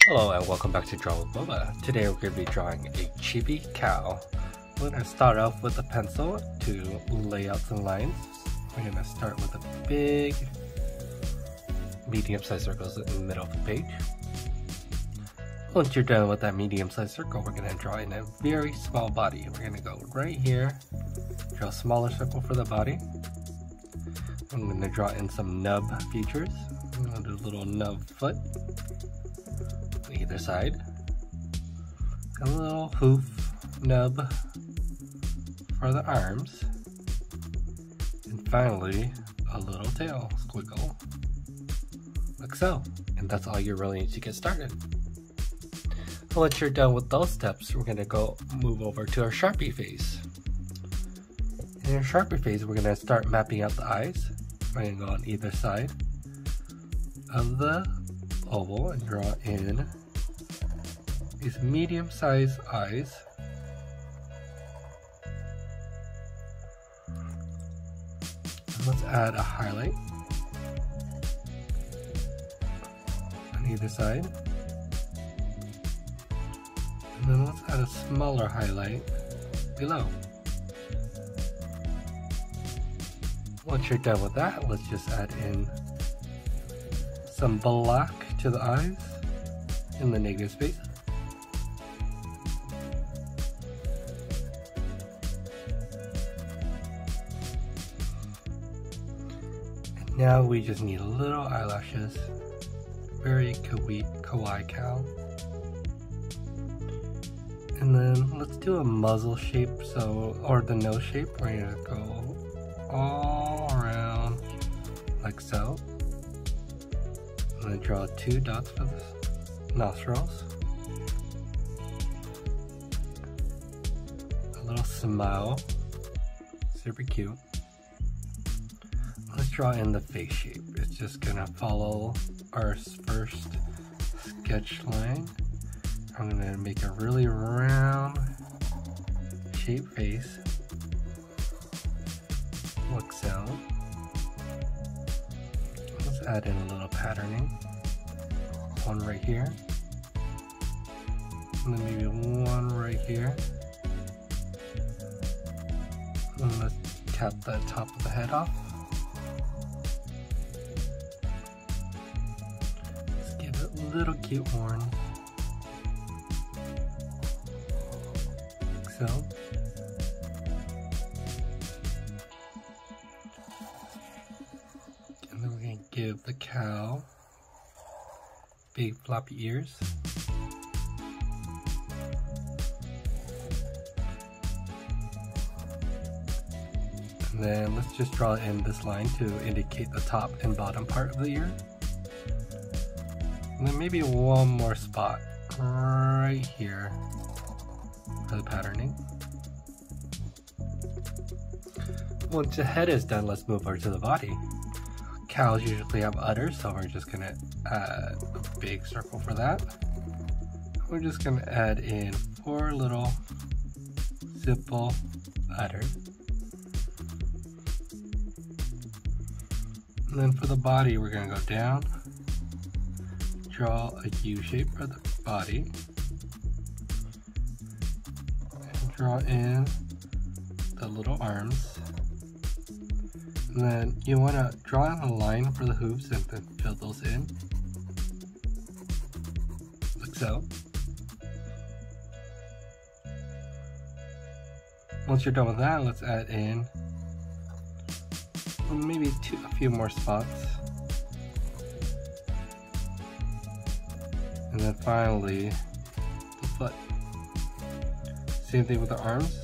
Hello and welcome back to Draw with Boba. Today we're going to be drawing a chibi cow. We're going to start off with a pencil to lay out some lines. We're going to start with a big medium-sized circles in the middle of the page. Once you're done with that medium-sized circle, we're going to draw in a very small body. We're going to go right here, draw a smaller circle for the body. I'm going to draw in some nub features. I'm going to do a little nub foot either side, a little hoof nub for the arms, and finally a little tail squiggle like so. And that's all you really need to get started. Once you're done with those steps, we're going to move over to our Sharpie face. In our Sharpie face, we're going to start mapping out the eyes. We're going to go on either side of the oval and draw in these medium-sized eyes. And let's add a highlight on either side. And then let's add a smaller highlight below. Once you're done with that, let's just add in some black to the eyes in the negative space. And now we just need little eyelashes. Very kawaii cow. And then let's do a muzzle shape, or the nose shape. We're gonna go all around like so. I'm going to draw 2 dots for the nostrils. A little smile. Super cute. Let's draw in the face shape. It's just going to follow our first sketch line. I'm going to make a really round shaped face. Like so. Let's add in a little patterning. One right here. And then maybe one right here. And let's cap the top of the head off. Let's give it a little cute horn. Like so. Give the cow big floppy ears. And then let's just draw in this line to indicate the top and bottom part of the ear. And then maybe one more spot right here for the patterning. Once the head is done, let's move over to the body. Cows usually have udders, so we're just gonna add a big circle for that. We're just gonna add in 4 little simple udders. And then for the body, we're gonna go down, draw a U shape for the body, and draw in the little arms. And then you want to draw in a line for the hooves and then fill those in, like so. Once you're done with that, let's add in maybe a few more spots. And then finally, the foot. Same thing with the arms,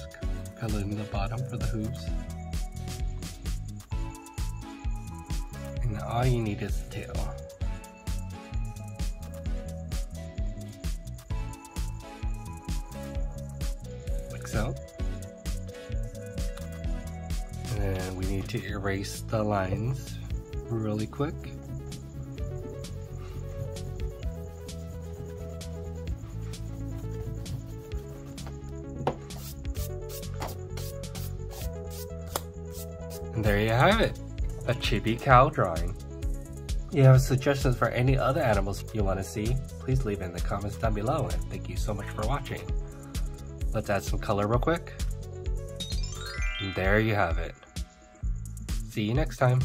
fill in the bottom for the hooves. All you need is the tail. Like so. And then we need to erase the lines really quick. And there you have it. A chibi cow drawing. If you have suggestions for any other animals you want to see, please leave in the comments down below, and thank you so much for watching. Let's add some color real quick. And there you have it. See you next time.